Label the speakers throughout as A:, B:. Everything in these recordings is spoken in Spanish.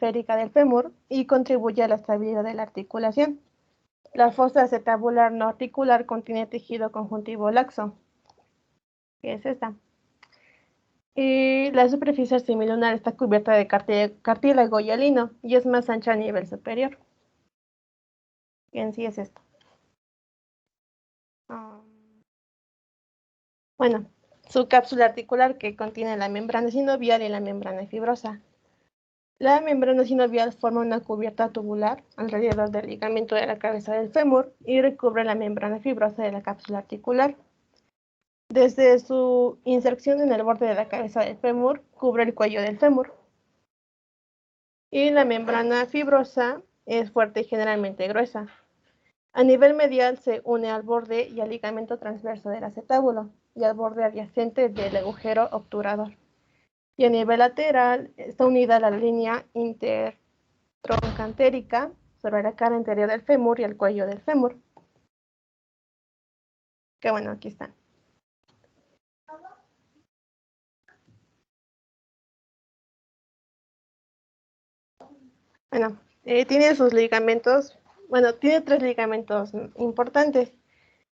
A: periférica del fémur y contribuye a la estabilidad de la articulación. La fosa acetabular no articular contiene tejido conjuntivo laxo, que es esta. Y la superficie semilunar está cubierta de cartílago hialino y es más ancha a nivel superior. Y en sí es esto. Bueno, su cápsula articular que contiene la membrana sinovial y la membrana fibrosa. La membrana sinovial forma una cubierta tubular alrededor del ligamento de la cabeza del fémur y recubre la membrana fibrosa de la cápsula articular. Desde su inserción en el borde de la cabeza del fémur, cubre el cuello del fémur. Y la membrana fibrosa es fuerte y generalmente gruesa. A nivel medial se une al borde y al ligamento transverso del acetábulo y al borde adyacente del agujero obturador. Y a nivel lateral está unida a la línea intertroncantérica sobre la cara anterior del fémur y el cuello del fémur. Que bueno, aquí están. Bueno, tiene sus ligamentos, bueno, tiene 3 ligamentos importantes,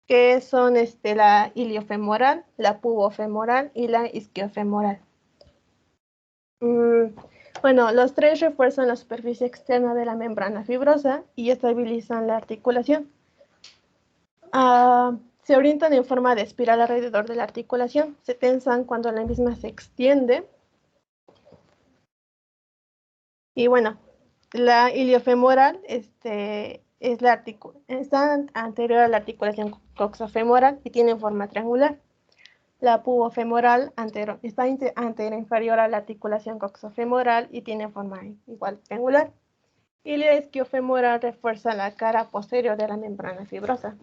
A: que son la iliofemoral, la pubofemoral y la isquiofemoral. Bueno, los 3 refuerzan la superficie externa de la membrana fibrosa y estabilizan la articulación. Se orientan en forma de espiral alrededor de la articulación, se tensan cuando la misma se extiende. Y bueno, la iliofemoral está anterior a la articulación coxofemoral y tiene forma triangular. La pubofemoral está inferior a la articulación coxofemoral y tiene forma igual triangular. Y la isquiofemoral refuerza la cara posterior de la membrana fibrosa.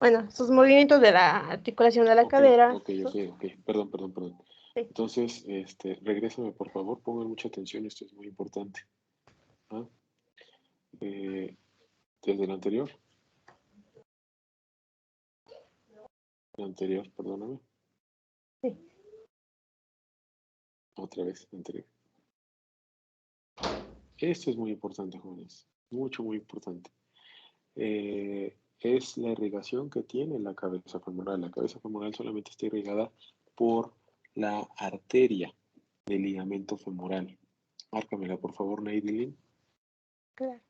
A: Bueno, sus movimientos de la articulación de la cadera.
B: Ok. Perdón. Sí. Entonces, regrésame por favor, pongan mucha atención, esto es muy importante. ¿Ah? Desde el anterior. El anterior, perdóname.
A: Sí.
B: Otra vez, anterior. Esto es muy importante, jóvenes. Muy importante. Es la irrigación que tiene la cabeza femoral. La cabeza femoral solamente está irrigada por la arteria del ligamento femoral. Márcamela, por favor, Neidilin.
A: Claro.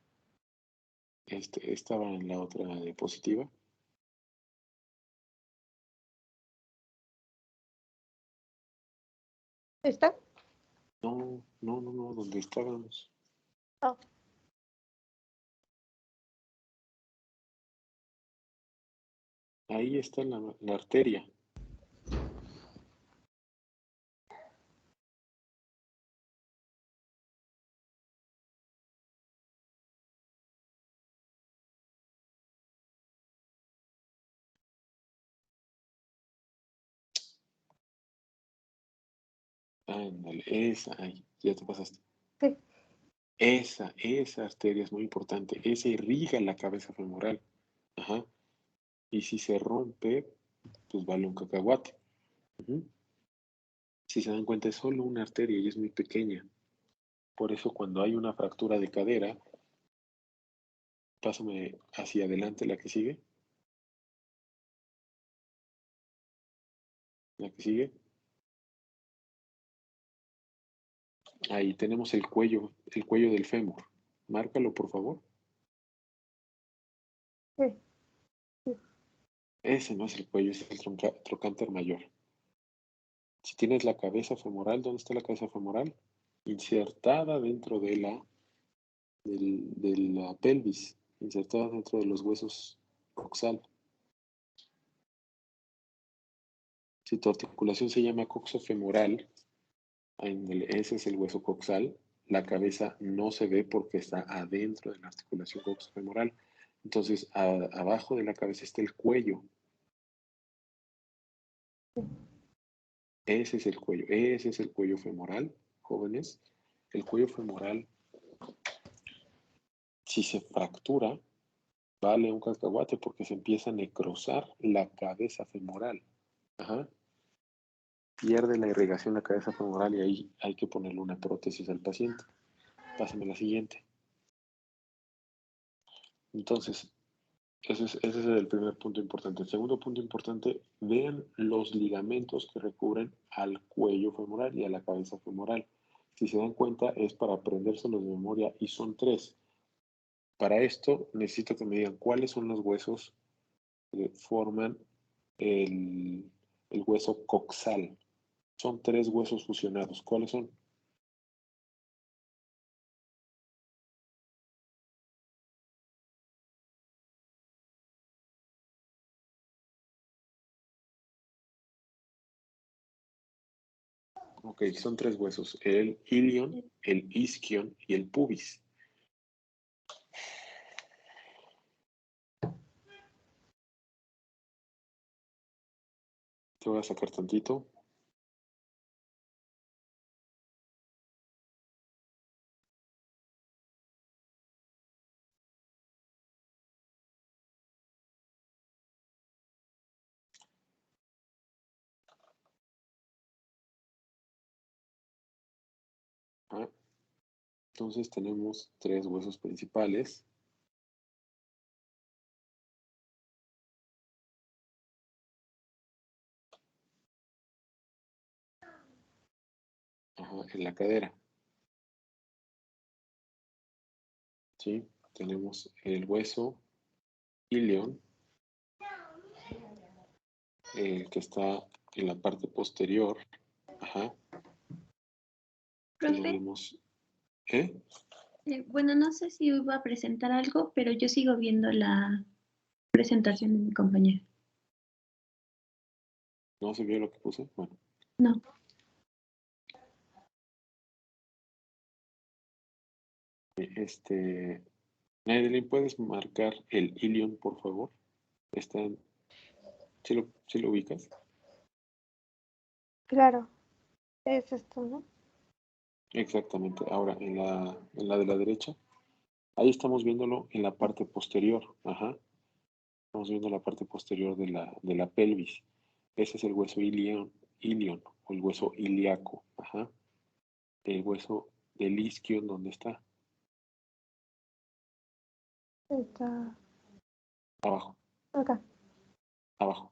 B: Estaba en la otra diapositiva.
A: ¿Está?
B: No, donde estábamos.
A: Oh.
B: Ahí está la arteria. Ándale, ahí, ya te pasaste.
A: Sí.
B: Esa arteria es muy importante. Esa irriga la cabeza femoral. Ajá. Y si se rompe, pues vale un cacahuate. Si se dan cuenta, es solo una arteria y es muy pequeña. Por eso cuando hay una fractura de cadera, pásame hacia adelante la que sigue. La que sigue. Ahí tenemos el cuello del fémur. Márcalo, por favor.
A: Sí.
B: Ese no es el cuello, es el trocánter mayor. Si tienes la cabeza femoral, ¿dónde está la cabeza femoral? Insertada dentro de la pelvis, insertada dentro de los huesos coxal. Si tu articulación se llama coxofemoral, ese es el hueso coxal, la cabeza no se ve porque está adentro de la articulación coxofemoral. Entonces, abajo de la cabeza está el cuello. Ese es el cuello femoral, jóvenes. El cuello femoral, si se fractura, vale un cacahuate porque se empieza a necrosar la cabeza femoral. Ajá. pierde la irrigación la cabeza femoral y ahí hay que ponerle una prótesis al paciente. Pásame la siguiente. Entonces, ese es el primer punto importante. El segundo punto importante, vean los ligamentos que recubren al cuello femoral y a la cabeza femoral. Si se dan cuenta, es para aprendérselos de memoria y son 3. Para esto, necesito que me digan cuáles son los huesos que forman el hueso coxal. Son 3 huesos fusionados. ¿Cuáles son? Ok, son 3 huesos. El ilion, el isquion y el pubis. Te voy a sacar tantito. Ah, entonces tenemos 3 huesos principales. En la cadera. ¿Sí? Tenemos el hueso ilion, que está en la parte posterior. Que lo
C: Profe,
B: vemos. ¿Eh?
C: bueno, no sé si iba a presentar algo, pero yo sigo viendo la presentación de mi compañero.
B: ¿No se vio lo que puse? Bueno.
C: No.
B: Naydelin, ¿puedes marcar el ilion, por favor? Está en... ¿Sí lo ubicas?
A: Claro, es esto, ¿no?
B: Exactamente. Ahora, en la de la derecha, ahí estamos viéndolo en la parte posterior. Estamos viendo la parte posterior de la pelvis. Ese es el hueso ilion o el hueso ilíaco. El hueso del isquion, ¿dónde está?
A: Está
B: Abajo,
A: acá.
B: abajo,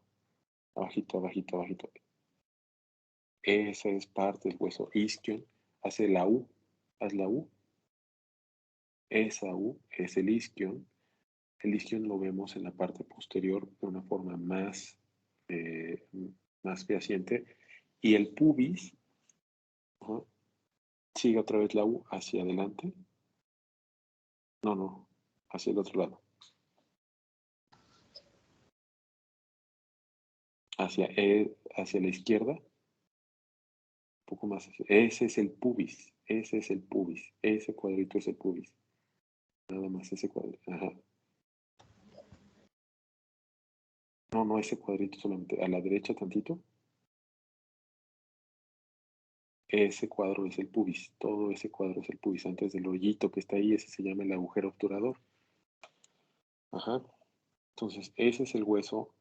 B: abajito, abajito, abajito. Esa es parte del hueso isquion. Hace la U, haz la U. Esa U es el isquion. El isquion lo vemos en la parte posterior de una forma más fehaciente. Y el pubis, sigue otra vez la U hacia adelante. No, hacia el otro lado. Hacia la izquierda. Un poco más. Ese es el pubis. Ese es el pubis. Ese cuadrito es el pubis. Nada más ese cuadrito. No, ese cuadrito solamente. A la derecha tantito. Ese cuadro es el pubis. Todo ese cuadro es el pubis. Antes del hoyito que está ahí, ese se llama el agujero obturador. Entonces, ese es el hueso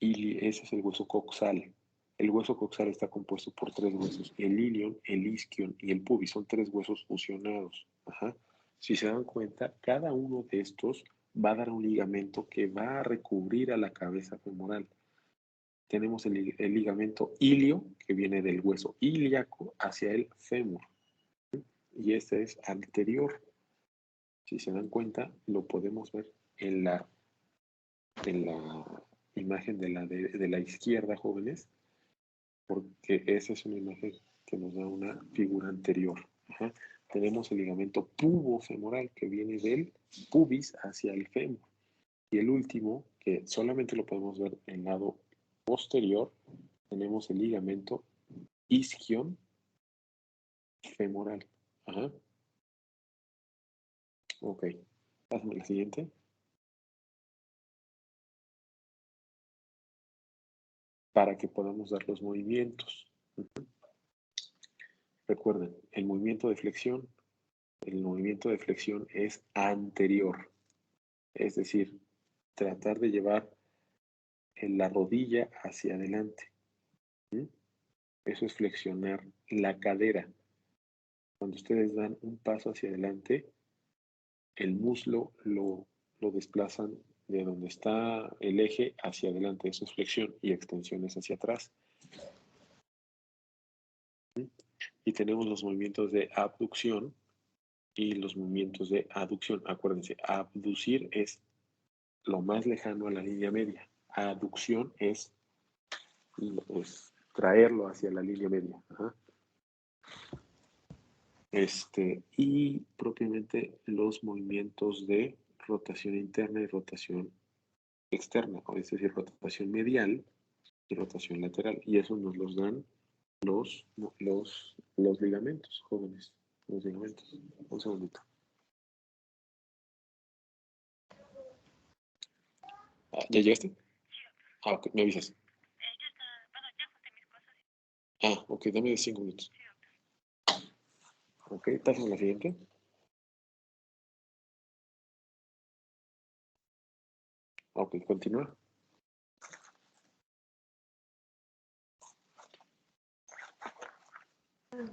B: ese es el hueso coxal. El hueso coxal está compuesto por 3 huesos, el ilion, el isquion y el pubis. Son 3 huesos fusionados. Si se dan cuenta, cada uno de estos va a dar un ligamento que va a recubrir a la cabeza femoral. Tenemos el ligamento ilio, que viene del hueso ilíaco hacia el fémur. Y este es anterior. Si se dan cuenta, lo podemos ver en la imagen de la izquierda, jóvenes, porque esa es una imagen que nos da una figura anterior. Tenemos el ligamento pubofemoral que viene del pubis hacia el fémur. Y el último, que solamente lo podemos ver en el lado posterior, tenemos el ligamento isquion femoral. Ok, pásame la siguiente. Para que podamos dar los movimientos. Recuerden, el movimiento de flexión es anterior, es decir, tratar de llevar la rodilla hacia adelante. Eso es flexionar la cadera. Cuando ustedes dan un paso hacia adelante, el muslo lo desplazan de donde está el eje hacia adelante. Eso es flexión, y extensión es hacia atrás. Y tenemos los movimientos de abducción y los movimientos de aducción. Acuérdense, abducir es lo más lejano a la línea media. Aducción es traerlo hacia la línea media. Ajá. Y propiamente los movimientos de rotación interna y rotación externa, es decir, rotación medial y rotación lateral. Y eso nos los dan los ligamentos, jóvenes. Los ligamentos. Un segundito. ¿Ya llegaste? Ok, me avisas. Ok, dame 5 minutos. Ok, ¿estás en la siguiente? Ok, continúa.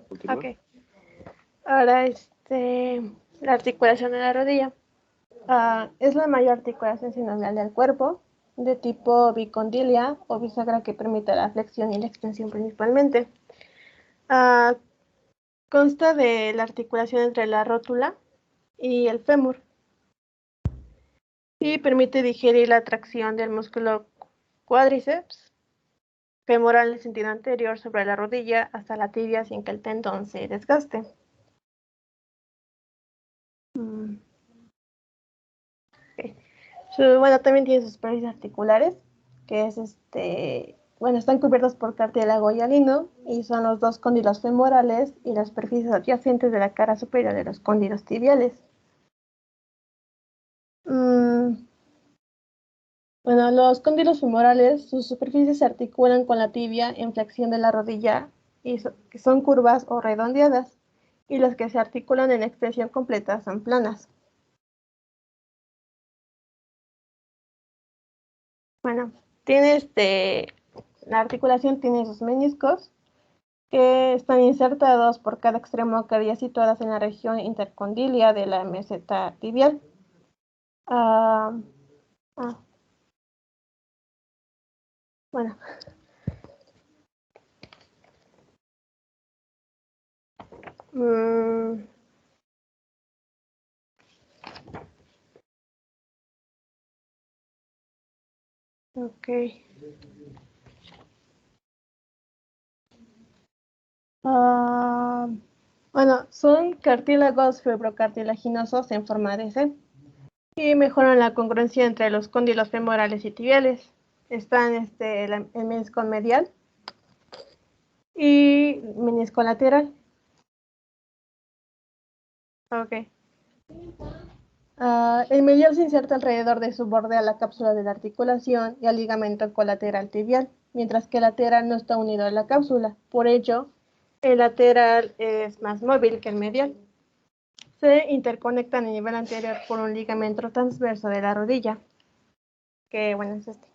B: Continúa.
A: Ok. Ahora, la articulación de la rodilla. Es la mayor articulación sinovial del cuerpo, de tipo bicondilia o bisagra, que permite la flexión y la extensión principalmente. Consta de la articulación entre la rótula y el fémur y permite digerir la tracción del músculo cuádriceps femoral en el sentido anterior sobre la rodilla hasta la tibia sin que el tendón se desgaste. Okay. Bueno, también tiene sus superficies articulares, que es están cubiertos por cartílago hialino y son los dos cóndilos femorales y las superficies adyacentes de la cara superior de los cóndilos tibiales. Bueno, los cóndilos femorales, sus superficies se articulan con la tibia en flexión de la rodilla y que son curvas o redondeadas, y los que se articulan en extensión completa son planas. Bueno, la articulación tiene sus meniscos, que están insertados por cada extremo, que había situadas en la región intercondilia de la meseta tibial. Bueno. Ok. Bueno, son cartílagos fibrocartilaginosos en forma de C y mejoran la congruencia entre los cóndilos femorales y tibiales. Están el menisco medial y menisco lateral. Ok. El medial se inserta alrededor de su borde a la cápsula de la articulación y al ligamento colateral tibial, mientras que el lateral no está unido a la cápsula. Por ello, el lateral es más móvil que el medial. Se interconectan a nivel anterior por un ligamento transverso de la rodilla, que bueno, es este.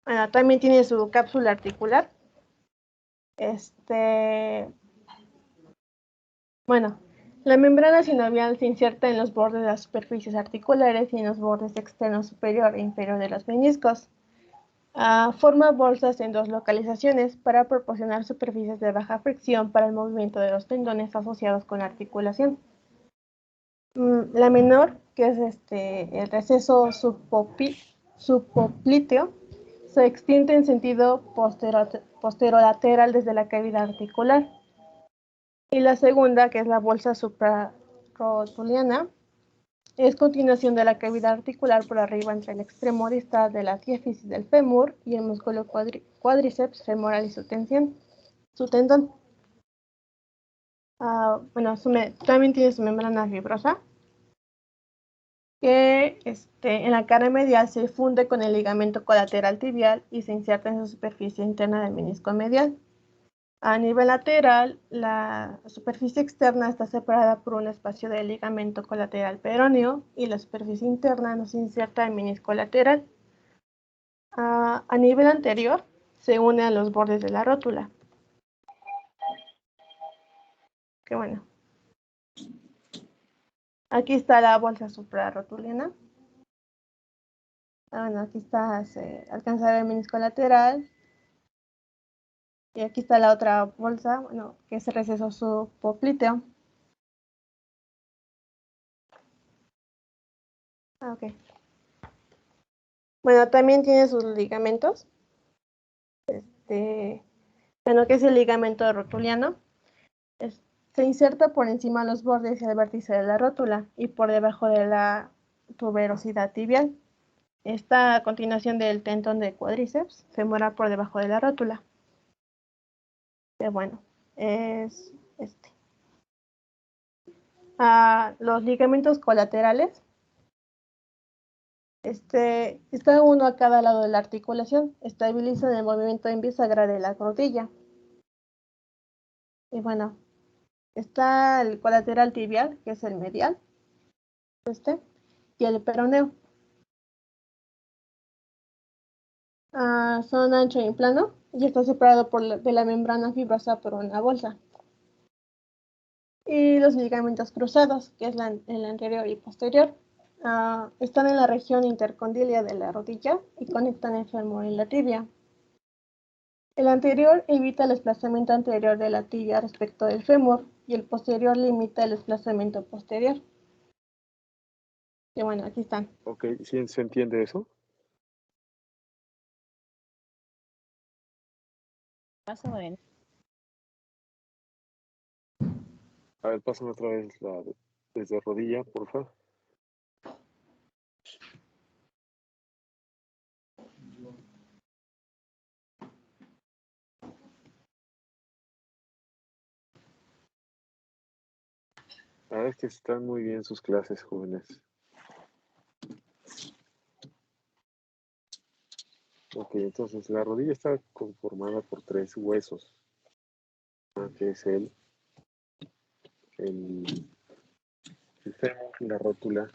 A: Bueno, también tiene su cápsula articular. Bueno, la membrana sinovial se inserta en los bordes de las superficies articulares y en los bordes externos superior e inferior de los meniscos. Forma bolsas en dos localizaciones para proporcionar superficies de baja fricción para el movimiento de los tendones asociados con la articulación. La menor, que es el receso subpopliteo, se extiende en sentido posterolateral desde la cavidad articular. Y la segunda, que es la bolsa suprarrotuliana, es continuación de la cavidad articular por arriba entre el extremo distal de la diáfisis del fémur y el músculo cuádriceps femoral y su tendón. Bueno, también tiene su membrana fibrosa, que en la cara medial se funde con el ligamento colateral tibial y se inserta en su superficie interna del menisco medial. A nivel lateral, la superficie externa está separada por un espacio del ligamento colateral peroneo y la superficie interna nos inserta el menisco lateral. A nivel anterior se une a los bordes de la rótula. Qué bueno. Aquí está la bolsa suprarrotuliana. Bueno, aquí está, se alcanza a ver el menisco lateral. Y aquí está la otra bolsa, bueno, que es el receso subpopliteo. Ok. Bueno, también tiene sus ligamentos. Bueno, que es el ligamento rotuliano. Se inserta por encima de los bordes y el vértice de la rótula y por debajo de la tuberosidad tibial. Está a continuación del tendón de cuádriceps femoral por debajo de la rótula. Bueno, es este. Los ligamentos colaterales. Está uno a cada lado de la articulación. Estabilizan el movimiento en bisagra de la rodilla. Y bueno, está el colateral tibial, que es el medial. Y el peroneo. Son ancho y plano y está separado de la membrana fibrosa por una bolsa. Y los ligamentos cruzados, que es el anterior y posterior, están en la región intercondilia de la rodilla y conectan el fémur y la tibia. El anterior evita el desplazamiento anterior de la tibia respecto del fémur y el posterior limita el desplazamiento posterior. Y bueno, aquí están.
B: Ok, ¿sí se entiende eso?
D: Más o menos.
B: A ver, pásame otra vez desde rodilla, por favor. La verdad es que están muy bien sus clases, jóvenes. Ok, entonces la rodilla está conformada por 3 huesos, que es el fémur, la rótula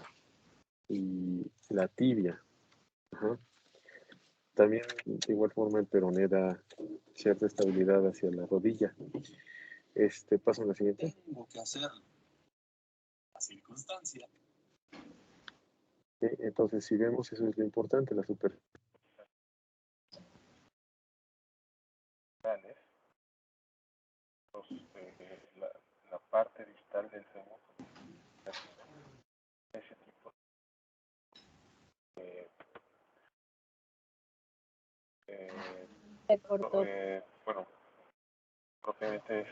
B: y la tibia. Ajá. También de igual forma el peroné da cierta estabilidad hacia la rodilla. Paso a la siguiente.
E: Tengo que hacerlo. La circunstancia.
B: Entonces, si vemos, eso es lo importante, la superficie. La parte distal del fémur, ese tipo
D: Se cortó.
B: bueno, propiamente es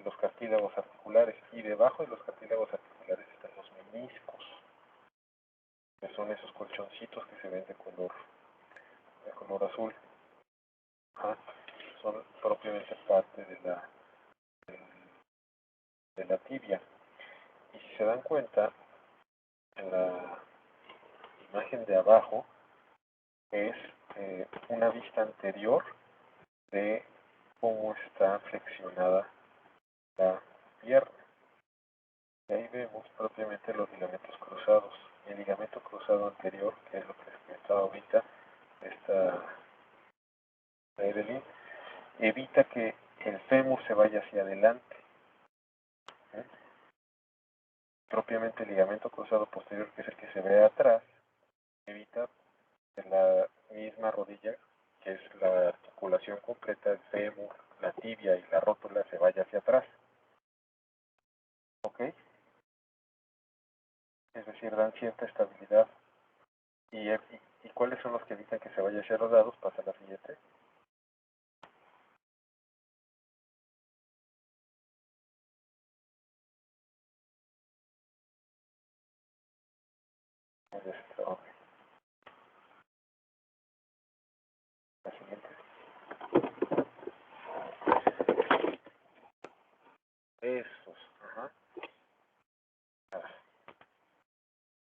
B: los cartílagos articulares, y debajo de los cartílagos articulares están los meniscos, que son esos colchoncitos que se ven de color azul. Son propiamente parte de la tibia. Y si se dan cuenta, en la imagen de abajo es una vista anterior de cómo está flexionada la pierna. Y ahí vemos propiamente los ligamentos cruzados. El ligamento cruzado anterior, que es lo que está ahorita, esta Evelyn, evita que el fémur se vaya hacia adelante. Propiamente el ligamento cruzado posterior, que es el que se ve atrás, evita que la misma rodilla, que es la articulación completa, el fémur, la tibia y la rótula, se vaya hacia atrás. ¿Ok? Es decir, dan cierta estabilidad. ¿Y cuáles son los que evitan que se vaya hacia los lados? Pasa a la siguiente. La siguiente. Esos, ajá.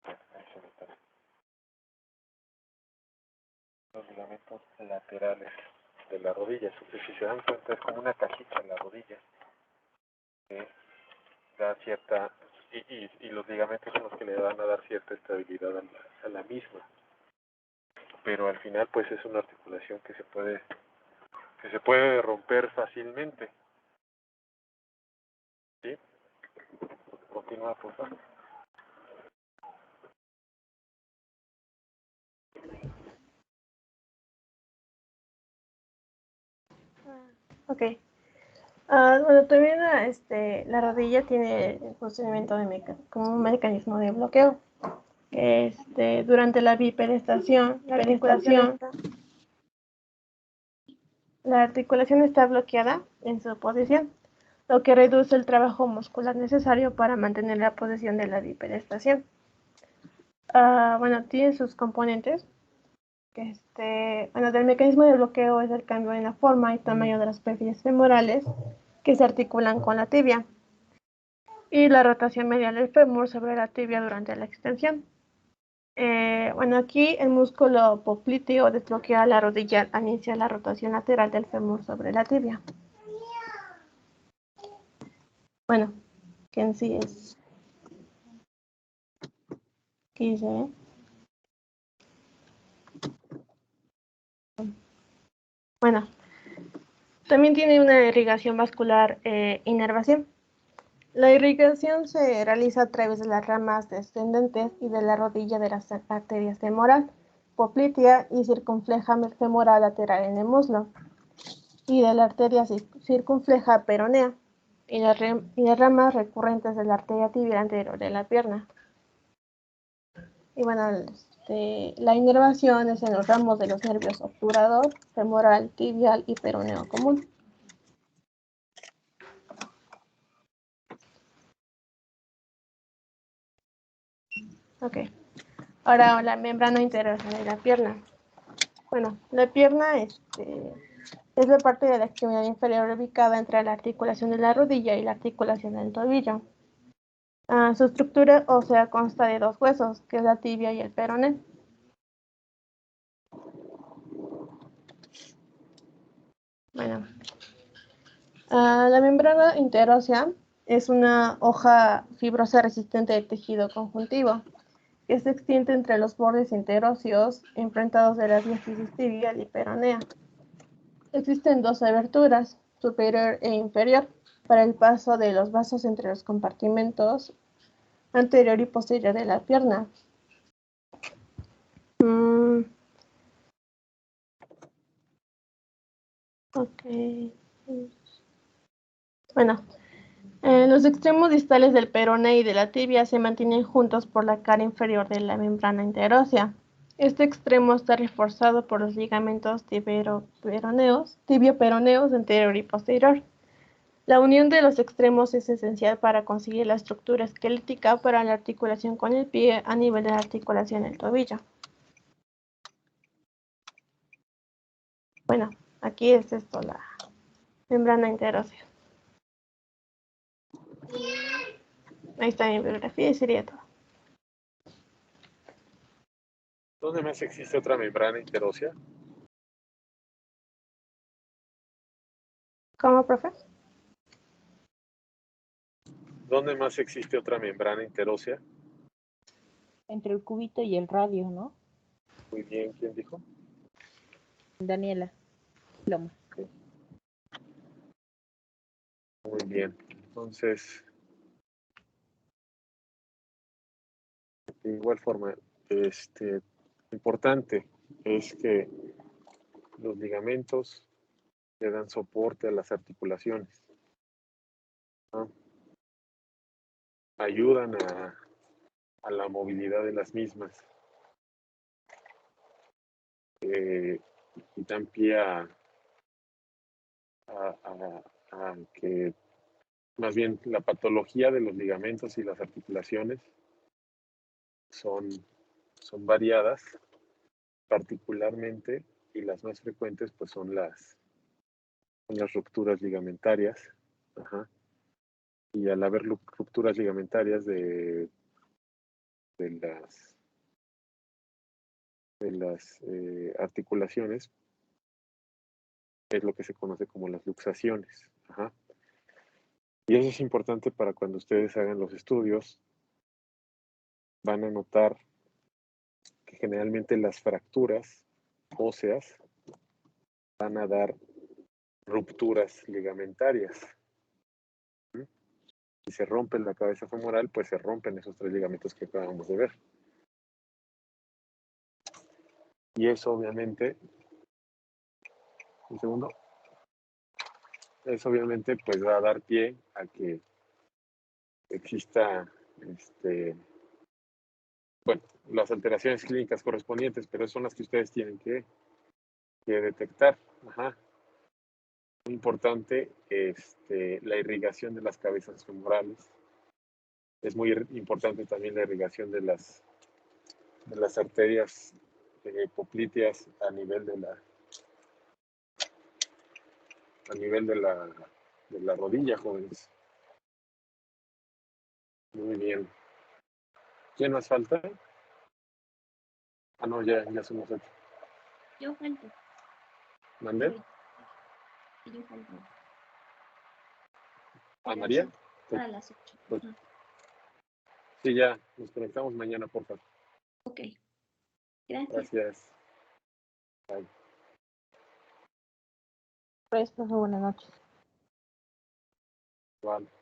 B: Ahí se ve todo. Los ligamentos laterales de la rodilla. Si se dan cuenta, es como una cajita en la rodilla. Da cierta, y los ligamentos son los que le van a dar cierta estabilidad a la misma. pero al final pues es una articulación que se puede romper fácilmente. ¿Sí? Continúa, por favor.
A: Ok. Bueno, también la rodilla tiene el funcionamiento como un mecanismo de bloqueo. Durante la bipedestación, la articulación está bloqueada en su posición, lo que reduce el trabajo muscular necesario para mantener la posición de la bipedestación. Bueno, tiene sus componentes. Del mecanismo de bloqueo es el cambio en la forma y tamaño de las superficies femorales que se articulan con la tibia y la rotación medial del fémur sobre la tibia durante la extensión. Aquí el músculo popliteo desbloquea la rodilla al iniciar la rotación lateral del fémur sobre la tibia. Bueno, que en sí es... ¿Qué dice? Bueno, también tiene una irrigación vascular inervación. La irrigación se realiza a través de las ramas descendentes y de la rodilla de las arterias femoral, poplitea y circunfleja femoral lateral en el muslo, y de la arteria circunfleja peronea, y las ramas recurrentes de la arteria tibial anterior de la pierna. Y bueno, la inervación es en los ramos de los nervios obturador, femoral, tibial y peroneo común. Ok. Ahora la membrana interior de la pierna. Bueno, la pierna es la parte de la extremidad inferior ubicada entre la articulación de la rodilla y la articulación del tobillo. Su estructura ósea consta de dos huesos, que es la tibia y el peroné. Bueno, la membrana interósea es una hoja fibrosa resistente de tejido conjuntivo que se extiende entre los bordes interóseos enfrentados de la diáfisis tibial y peronea. Existen dos aberturas, superior e inferior, para el paso de los vasos entre los compartimentos anterior y posterior de la pierna. Ok. Bueno, los extremos distales del peroné y de la tibia se mantienen juntos por la cara inferior de la membrana interósea. Este extremo está reforzado por los ligamentos tibio-peroneos anterior y posterior. La unión de los extremos es esencial para conseguir la estructura esquelética para la articulación con el pie a nivel de la articulación del tobillo. Bueno, aquí es esto, la membrana interósea. Ahí está mi bibliografía y sería todo.
B: ¿Dónde más existe otra membrana interósea?
A: ¿Cómo, profe?
B: ¿Dónde más existe otra membrana interósea?
D: Entre el cúbito y el radio, ¿no?
B: Muy bien, ¿quién dijo?
D: Daniela Loma.
B: Okay. Muy bien, entonces, de igual forma, importante es que los ligamentos le dan soporte a las articulaciones, ¿no? Ayudan a la movilidad de las mismas y dan pie a que más bien la patología de los ligamentos y las articulaciones son variadas, particularmente, y las más frecuentes pues son las rupturas ligamentarias. Ajá. Y al haber rupturas ligamentarias de las articulaciones, es lo que se conoce como las luxaciones. Ajá. Y eso es importante para cuando ustedes hagan los estudios. Van a notar que generalmente las fracturas óseas van a dar rupturas ligamentarias. Si se rompe la cabeza femoral, pues se rompen esos 3 ligamentos que acabamos de ver. Y eso obviamente, un segundo, eso obviamente pues va a dar pie a que exista bueno, las alteraciones clínicas correspondientes, pero son las que ustedes tienen que detectar. Ajá. Muy importante la irrigación de las cabezas femorales. Es muy importante también la irrigación de las arterias popliteas a nivel de la rodilla, jóvenes. Muy bien. ¿Quién más falta? Ah, no, ya somos 8.
C: Yo falto.
B: ¿Mandé?
C: Yo falto.
B: ¿A María?
C: Para las 8.
B: Pues, sí, ya. Nos conectamos mañana, por favor.
C: Ok. Gracias.
B: Gracias. Bye.
D: Pues, profe, buenas noches.
B: Vale.